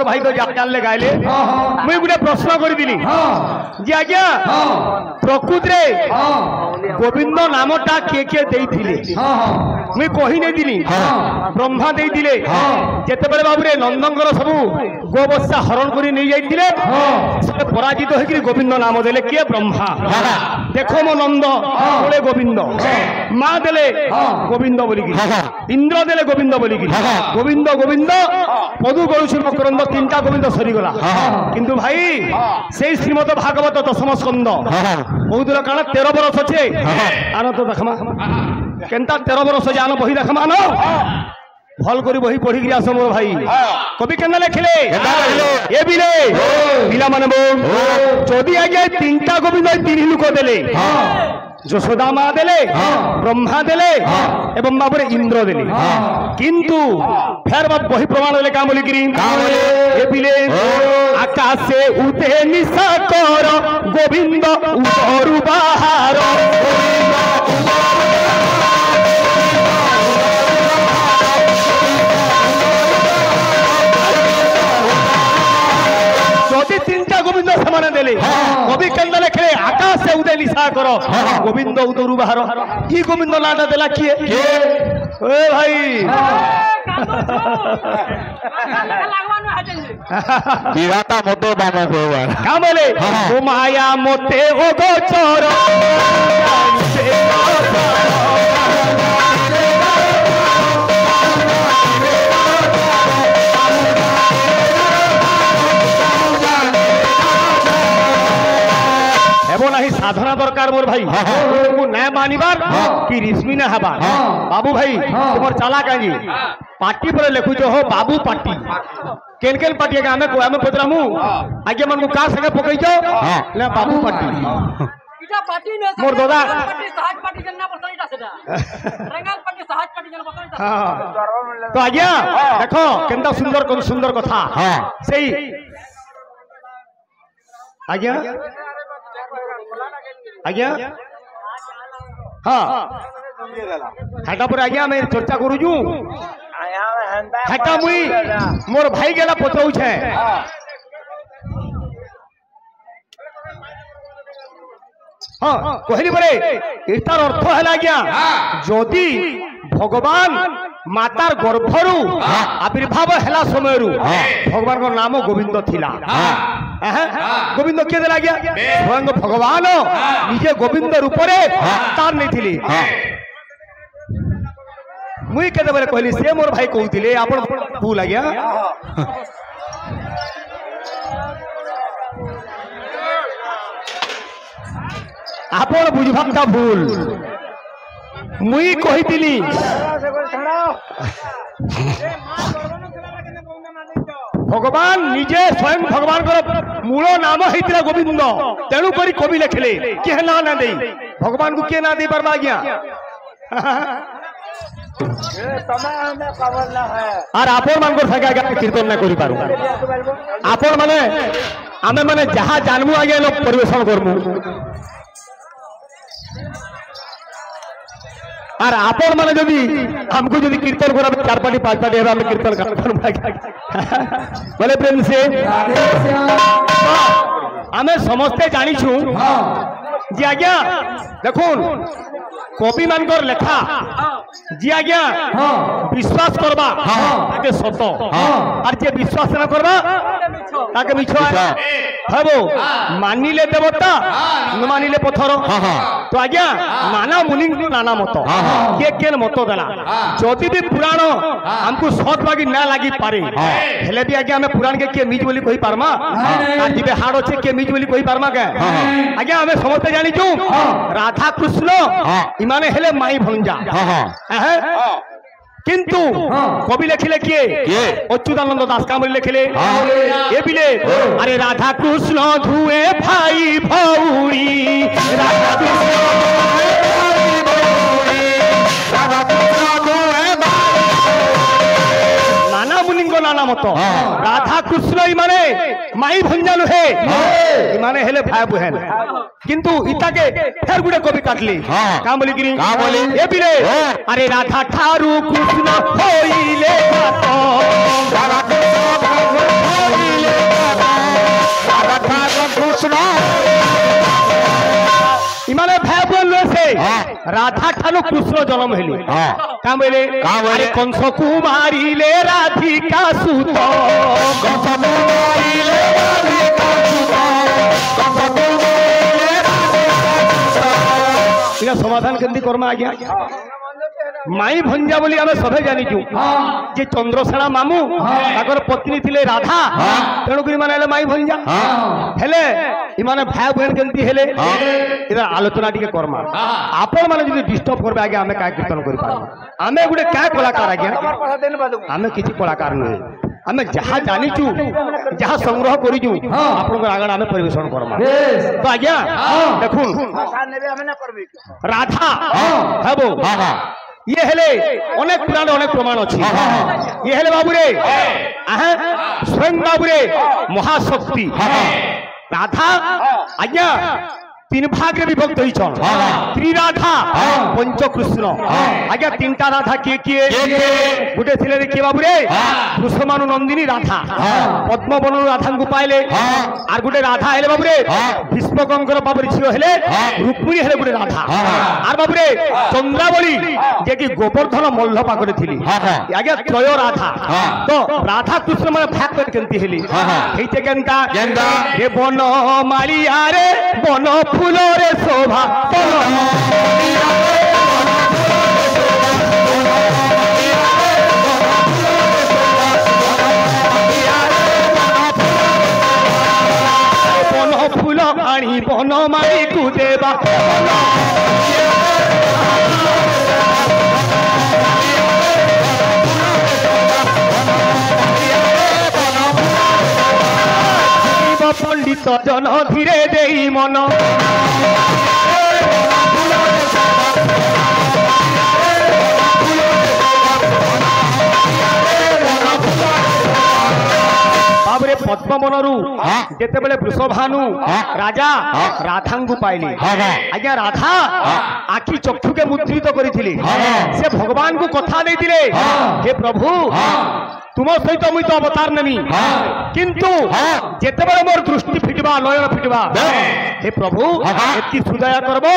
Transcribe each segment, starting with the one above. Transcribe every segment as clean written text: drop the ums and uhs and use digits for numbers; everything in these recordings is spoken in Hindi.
मोर भाई तो जानले गाइले मुई गुटे प्रश्न करी दिली जे आज्ञा प्रकृत रे गोविंद नामटा के देइथिले मुई कहि नै दिली ब्रह्मा देइथिले जेते बेले बाबू रे नंदनकर सब गोबत्सा हरण करी नै जाइथिले से पराजित होकरी गोविंद नाम देले के ब्रह्मा देखो मो नंद बोले गोविंद माँ देले गोविंद बोली इंद्र देले गोविंद बोली गोविंद गोविंद पदु गौशुर मकरंद तीनटा गोविंद सरीगला किंतु भाई से श्रीमद भागवत दशम स्कंद बहुत काण 13 बरस अच्छे आन तो देखमा केनता 13 बरस जान बही देखमा न भल करी बही पढ़ी आस मोर भाई कवि केना लिखले ए बिले पिला माने जदि आगे तीनटा गोविंद तीन लोक देले यशोदा माँ देले ब्रह्मा देले एवं बाबूरे इंद्र देले किंतु फेर बाप वही प्रमाण देले का बोली गिरी ए बिले आकाश से उते निशा कर गोविंद उतरु बाहर तीनटा गोविंद समान देले कवि केंद्र लिखले आकाश से उदय निशा करो गोविंद उतरु बाहर ई गोविंद नाटा देला किए ए भाई विराता मते बाबा होवा का बोले ओ माया मते ओ गोचर नहीं साधना दरकार मोर भाई न मानिबार कि रिश्मी न हबार बाबू भाई तुम चला कहीं पार्टी पर लिखुच हो बाबू पार्टी केन केन पार्टी आगे आम पचरामु आगे मन को का संगे पकईच ले बाबू पार्टी मोर दादा तो आज्ञा देखो केनता सुंदर सुंदर कथा से आज्ञा आज्ञा हाँ हेटा पर आज्ञा मैं चर्चा करूँ हेटा मुई मोर भाई गेला पचाऊ छे हाँ कहली बरे इतार अर्थ है आज्ञा जदि भगवान मातार गर्भरु आविर्भाव हेला समयरु भगवान को नाम गोविंद थिला गोविंद किए देला गया स्वयं भगवान निजे गोविंद रूप रे तार नहीं थिली मुई केते बेले कहली से मोर भाई कहउतिले आपण भूल आ गया आपण बुझभाटा भूल मुई कहितिली भगवान निजे स्वयं भगवान को मूल नाम होता गोविंद तेणु करी कवि लिखले किए ना ना दे भगवान को किए ना दे पार्बा आज्ञा और आपण मान कीर्तन ना करि पारू आपण माने आमे माने जहा जानमु आगे लोग परिवेशन करमु और आपण माने जदि हमको जदि कीर्तन करा 4 पार्टी 5 पार्टी हम कीर्तन कर बोले प्रेम से आमे समस्ते जानी छु जी आज्ञा देखुन कवि मानकर लेखा जी आज्ञा विश्वास करबा ताके सत और जे विश्वास न करबा ताके मिछ हबो मानिले देवता न मानिले पत्थर तो आज्ञा नाना मुनि नाना मत के मत देला जदि भी पुराण हमको सत बागी ना लागी पारे हेले भी आज्ञा हमें पुराण के मिज बोली कहि पारमा आज जीवे हाड़ अच्छे के मिज बोली कहि पारमा के आज्ञा हमें समझते जानी छु राधा कृष्ण इमाने हेले माई भंजा किंतु कवि लिखिले किए अच्युतानंद दास का लिखिले ये बिले अरे राधा कृष्ण धुए भाई भौरी राधा नाना मुनि नाना मत राधा कृष्ण इमाने माई भंजा नुहे इमाने हेले भाई बुहेन किंतु इताके फेर गुडे कवि काटली का बोली गिरी ए बिले अरे राधा ठारू कृष्ण होइले राधा ठानु कृष्ण जन्म हेले हाँ का बोले का बोले? अरे कंस कुमारी ले राधिका सुत इला समाधान केंदी करमा आ गया माई भंजा बोली आमे सभे जानी छु जे चंद्रसेना मामू ताकर पत्नी थिले राधा तेणु करी माने माई भंजा हेले इमाने भाई बहन केंती हेले इधर आलोचना टिके करमा आपण माने जदि डिस्टर्ब करबे आगे आमे काय कीर्तन करि पारबो आमे गुडे काय कलाकार आगे आमे किछि कलाकार नै आमे जहा जानी छु जहा संग्रह करि छु आपण आगे आमे परिवेशन करमा तो आज्ञा देखुन राधा हेबो ये हेले अनेक पुराण अनेक प्रमाण अच्छी ये हेले बाबूरे स्वयं बाबूरे महाशक्ति राधा आज्ञा तीन भाग रे विभक्त होई छन त्रिराधा पंचकृष्ण आज्ञा तीनटा राधा किए गुटे थिले रे के बाबूरे कृष्णमानु नंदिनी राधा पद्मवन राधा को पाइले आर गुटे राधा हेले बाबूरे भीष्मकंकर बाबूरे छियो हेले रुक्मिणी हेले गुटे राधा आर बाबूरे चंद्रावली जे कि गोवर्धन मल्ल पाकरे थिली आज्ञा त्रय राधा तो राधा कृष्ण माने भाग कर केंती हेली हेते केनता हे बन मालिया रे बन फूलो रे शोभा बन फूल आनी बन माली को देवा पंडित जन धीरे दे मन बाबरे पद्मवनरू जेतेबेले वृषभानु राजा राधांगु पाइली आज्ञा राधा आखि चक्षु के मुद्रित करिथिली से भगवान को कथा देथिले हे प्रभु तुम सहित मुई तो अवतार नेमी किंतु जेतेबेले मोर दृष्टि फिटबा नयन फिटबा हे प्रभु एति सुदया करबो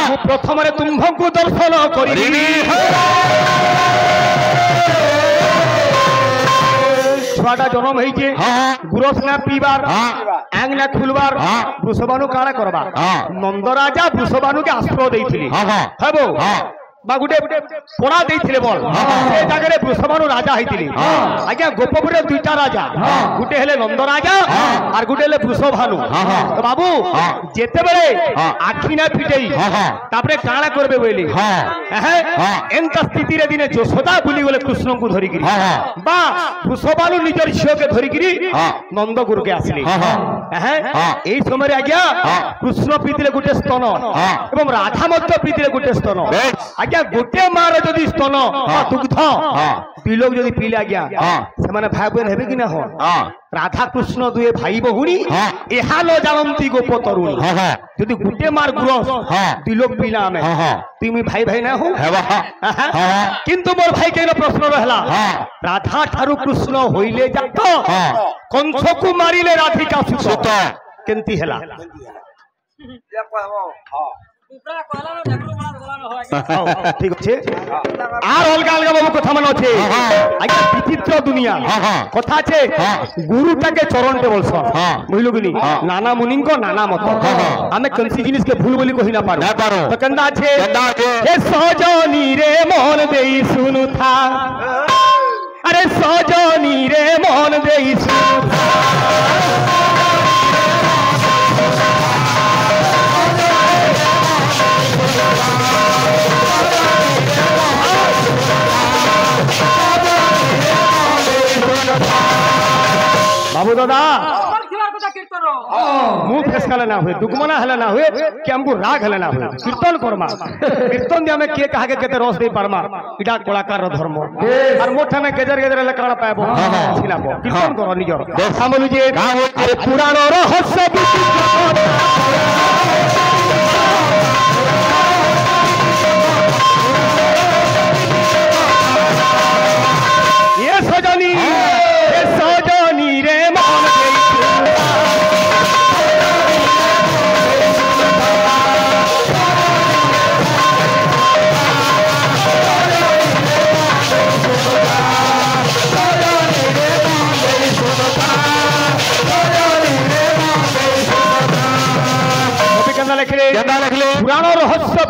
मु प्रथम रे तुम्भंकु दर्शन करिबी छुआटा जन्म होइजे गुरस ना पीबार आंग ना खुलबार वृषभानु काला करबार नंद राजा वृषभानु के आश्रय देइथिली हेबो बा गुटे पोड़ा देइथिले बोल से जगह रे वृषभानु राजा होइथिली आज्ञा गोपपुर दुईटा राजा गुटे हेले नंद राजा और गुटे हेले वृषभानु तो बाबू जेते बेले आखि ना फिटेई तापरे काला करबे बोली एंता स्थिति रे दिने यशोदा बुली गले कृष्ण को धरि गिरी बा वृषभानु निजर छियो के धरि गिरी नंद गुरु के आसली एई समय रे आज्ञा कृष्ण पीतिले गुटे स्तन एवं राधा मध्य पीतिले गुटे स्तन आज्ञा गोटे मार जदि स्तन दुग्ध दुई लोग जदि पीले आज्ञा से माने भाई बहन हेबे कि ना हो राधा कृष्ण दुए भाई बहुनी एहा लो जानंती गोप तरुणी जदि गोटे मार गुरस दुई लोग पीला में तुम भाई भाई ना हो किंतु मोर भाई के प्रश्न रहला राधा ठारू कृष्ण होइले जात कंस को मारिले राधिका सुत केंती हेला ठीक अच्छे आर अलग अलग बाबू कथा मन अच्छे आज्ञा विचित्र दुनिया कथा छे गुरु टाके चरण टे बोलस बुझलु कि नाना मुनि को नाना मत हमें कंसी जिनिस के भूल बोली कहि ना पारो तो कंदा छे हे सजनी रे मन देई सुनु था अरे सजनी रे मन देई सुनु था बाबू दादा मुंह फेसकाले ना हुए दुगमना हले ना हुए कि हमको राग हले ना हुए कीर्तन करमा कीर्तन दिया में के कहा के केते रस दे परमा इडा कलाकार धर्म और मोठा में गेजर गेजर ले काड़ा पाएबो छिलाबो कीर्तन करो निजर सामलु जे अरे पुराण रहस्य ये सजनी रे मन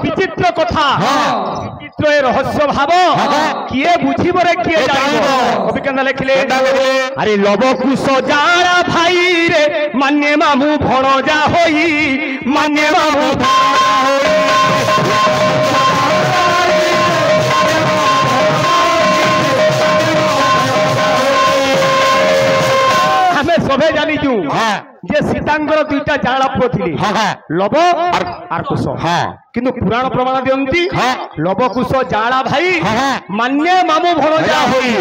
विचित्र कथा विचित्र ए रहस्य भाव किए बुझिब रे किए जानिब कवि केना लिखले अरे लव कुश जारा भाई रे मान्य मामू भणजा होई मान्य मामू हमें सबे जानिचु जे सीतांकर दुईटा जाड़ा पुଅ थिले लव और कुश किंतु पुराण प्रमाण दियंती लव कुश जाड़ा भाई मान्य मामू भणजा होई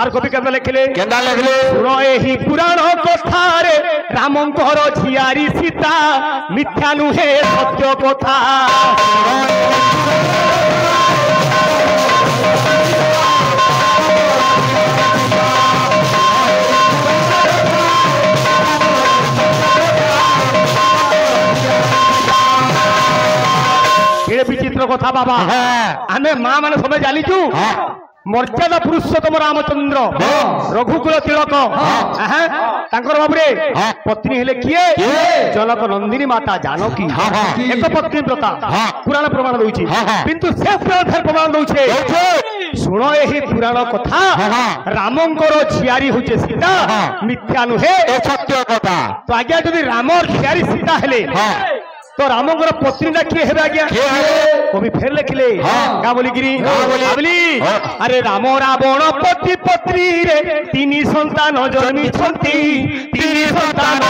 आर कवि केना लिखले सुन एही पुराण कथा रे रामंकर झियारी सीता मिथ्या नुहे सत्य कथा विचित्र कथा बाबा आमे माँ मैंने सब जानिचु मर्यादा पुरुषोत्तम रामचंद्र रघुकुल तिलक बाबुरे पत्नी हेले किए जनक नंदिनी माता जानकी एक पत्नी व्रता पुराण प्रमाण दूची किंतु से प्रमाण दूचे शुण यही पुराण कथा रामंकर झियारी होचे सीता मिथ्या नुहे सत्य कथा तो आज्ञा जदि रामर झियारी सीता हेले तो रामंकर पत्नी ना किए हेबे आज्ञा कवि फेर लिखले का बोली गिरी बोली अरे राम रावण पति पत्नी रे तीन संतान जन्मी छंती तीन संतान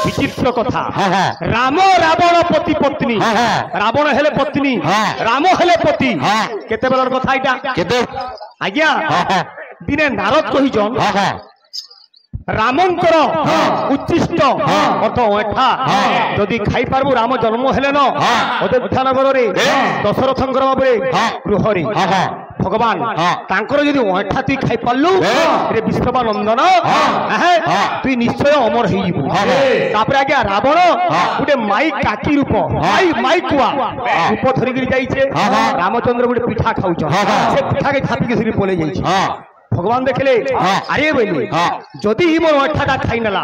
विचित्र कथा राम रावण पति पत्नी रावण हेले पत्नी राम हेले पति केते बेलर कथा इटा केते आज्ञा दिने नारद कहिजन रामंकर उच्चिष्ट अर्थ ओठा जदि खाई पारबु राम जन्म हेले न अयोध्या नगर रे दशरथंकर बाबुरे गृह रे भगवान तांकर जदि ओठा तुई खाई पारलु रे विश्ववा नंदन तुई निश्चय अमर हेई जिवु तापर आज्ञा रावण गुटे माई काकी रूप माई कुआ रूप धरि गिरी जाइछे रामचंद्र गुटे पिठा खाउछ से पिठा के छाती के धरि पले जाइछे भगवान देखले अरे बोली जदि ही मोर अठाटा खाई नला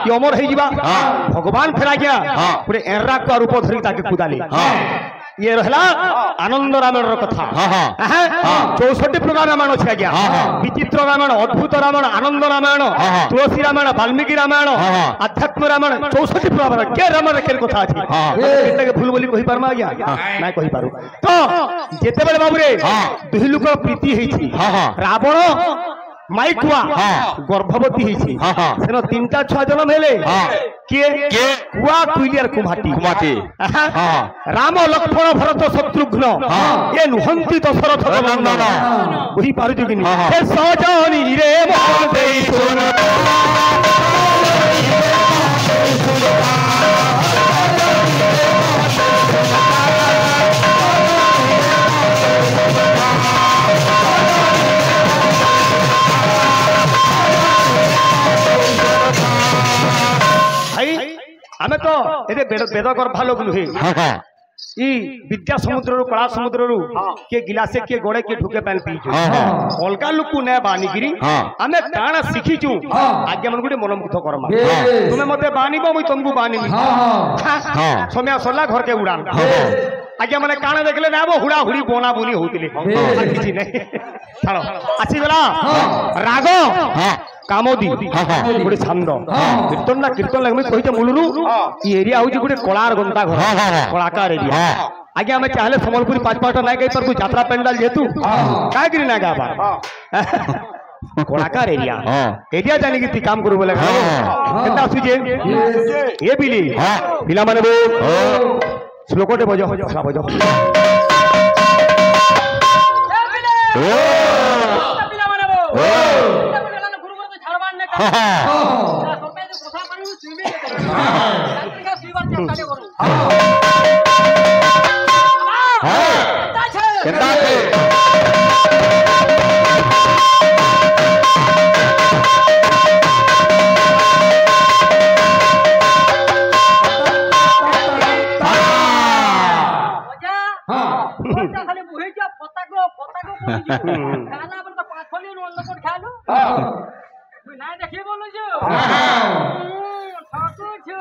ये अमर हो जीवा भगवान फेरा गया पूरे एर्रा का रूप धरी ताके कुदाले ये रहला आनंद रामायण कथा 64 प्रकार रामायण अछि आज्ञा विचित्र रामायण अद्भुत रामायण आनंद रामायण तुलसी रामायण वाल्मीकि रामायण आध्यात्म रामायण 64 प्रकार के रामायण के कथा अछि एटा के भूल बोली कहि पारमा आज्ञा ना कहि पारु तो जेते बेले बाबू रे दुहि लोक प्रीति हेछि रावण माई कुआ गर्भवती हेछि सेनो तीनटा छुआ जन्म हेले के कुआ कुइलियर कुमाटी राम लक्ष्मण भरत शत्रुघ्न ये नुहंती दशरथ नंदन बुझी पारु कि हे सजनी रे मोर देई सुन आमे तो एदे वेद गर्भा लोग नुहे ई विद्या समुद्र कला समुद्र के गिलासे के गोड़े के ढुके पानी पीचु अलगा लोक ने बानीगिरी आमे काना शिखिचु आज्ञा मन गुटे मनमुग्ध करमा तुमे मते बानीबो मुई तुमको बानीबी समय सरला घर के उड़ान आज्ञा माने काना देखले नाबो हुड़ा हुड़ी बोना बोनी होतिले किछि नै छाड़ो आछि गला राग कामोदी गोटे छंद कीर्तन ना कीर्तन लगे कही मूलू ये एरिया हूँ गोटे कलार गंता घर कलाकार एरिया आगे आम चाहे सम्बलपुरी 5-5टा ना गई पर यात्रा पेंडाल जेतु कहीं ना गाबा कलाकार एरिया एरिया जानी कि काम करू बोले केनता आसुजे ये बिली पिला माने बो श्लोकटे बजो बजो না দেখি বলছো ঠাকুর ছো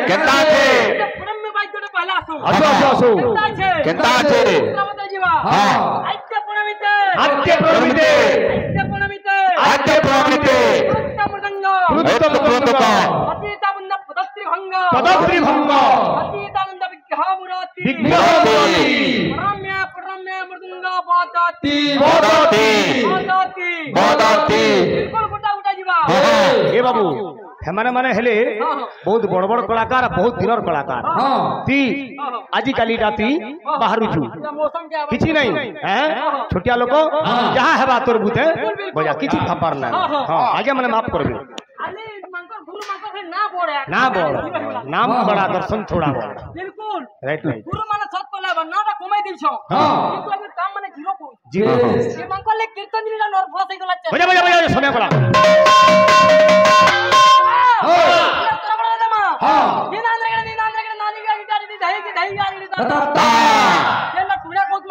কেনতা আছে পুরম মে বাইকটা পহলা আসো আসো আসো আসো কেনতা আছে বতা জিবা হ্যাঁ আইতে পুরমিতে আত্মে প্রমিতে আইতে পুরমিতে আজকে প্রমিতে মৃদঙ্গ প্রতক অতীতানন্দ পদত্রি ভঙ্গ পদত্রি ভঙ্গ অতীতানন্দ বিগ্রহমূরতি বিঘ্নমূরতি পরম্য মৃদঙ্গ বদাতি বদতি বদাতি বদতি বিলকুল গোটা গোটা জিবা এ বাবু হেমানে মানে হেলে বহুত বড় বড় কলাকার বহুত দিনর কলাকার তি আজি কালি রাতি বাহারুছু मौसम के কিছু নাই হ্যাঁ ছোটিয়া লোক যাহা হেবা তোর বুতে বজা কিছু খাবার না হ্যাঁ আগে মানে মাফ করবে আলে মাংকর গুরু মাংকর না বড় না বড় নাম বড়া দর্শন থোড়া বড় बिल्कुल রাইট রাইট গুরু মানে সব কলা নাটা কমাই দিছ কিন্তু আমি কাম মানে জিরো কই জি এই মাংকর লে কীর্তন দিলা নার্ভাস হই গলা বজা বজা বজা সময় কলা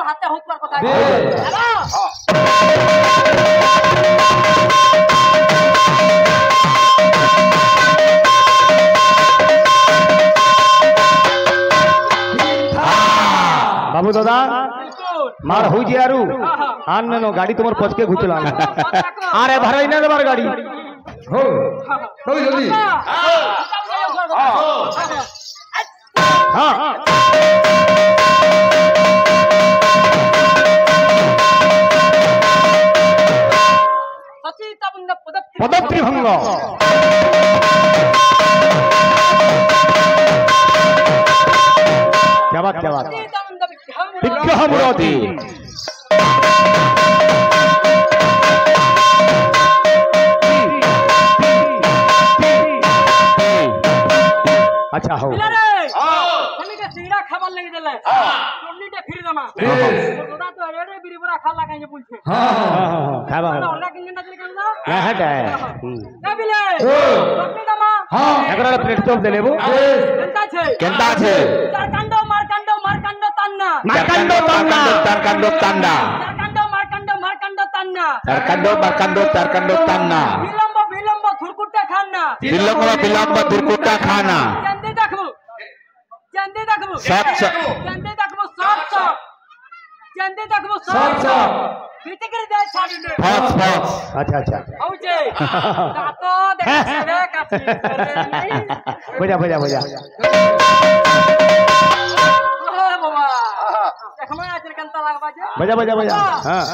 হাতে হোক কথা বাবু দাদা মার হই যে আরু আর নেনো গাড়ি তোমার পচকে ঘুচলাম আরে ভাড়াই না দেবার গাড়ি হো হই জলদি হ্যাঁ পদত্রি ভঙ্গ क्या बात বিগ্রহমূরতি আচ্ছা হো সিংড়া খাবার লেগে দিলে চন্ডিটা ফিরে জামা তোরা তো রেডে বিড়ি বড়া খালা কাইয়ে বলছে খাবা ওলা কিংনা দিলে কেন না হটা না বিলে চন্ডি জামা একরা প্লেট চপ দে লেবো কেনতা আছে চারকান্ড মারকান্ড মারকান্ড তান্না মারকান্ড তান্না তারকান্ড তান্ডা চারকান্ড মারকান্ড মারকান্ড তান্না তারকান্ড তান্না বিলম্ব বিলম্ব থুরকুটটা খান্না বিলম্ব দুর্কুটা খানা জানতে দেখো সব সব জানতে দেখো সব সব জানতে দেখো সব সব পিটে করে দে ছাড়ি দে ফস ফস আচ্ছা আচ্ছা হউছে দাঁতো দেখছে রে কাছে বজা বজা বজা ও বাবা দেখো না আজকে কান্তা লাগবা যে বজা বজা বজা হ্যাঁ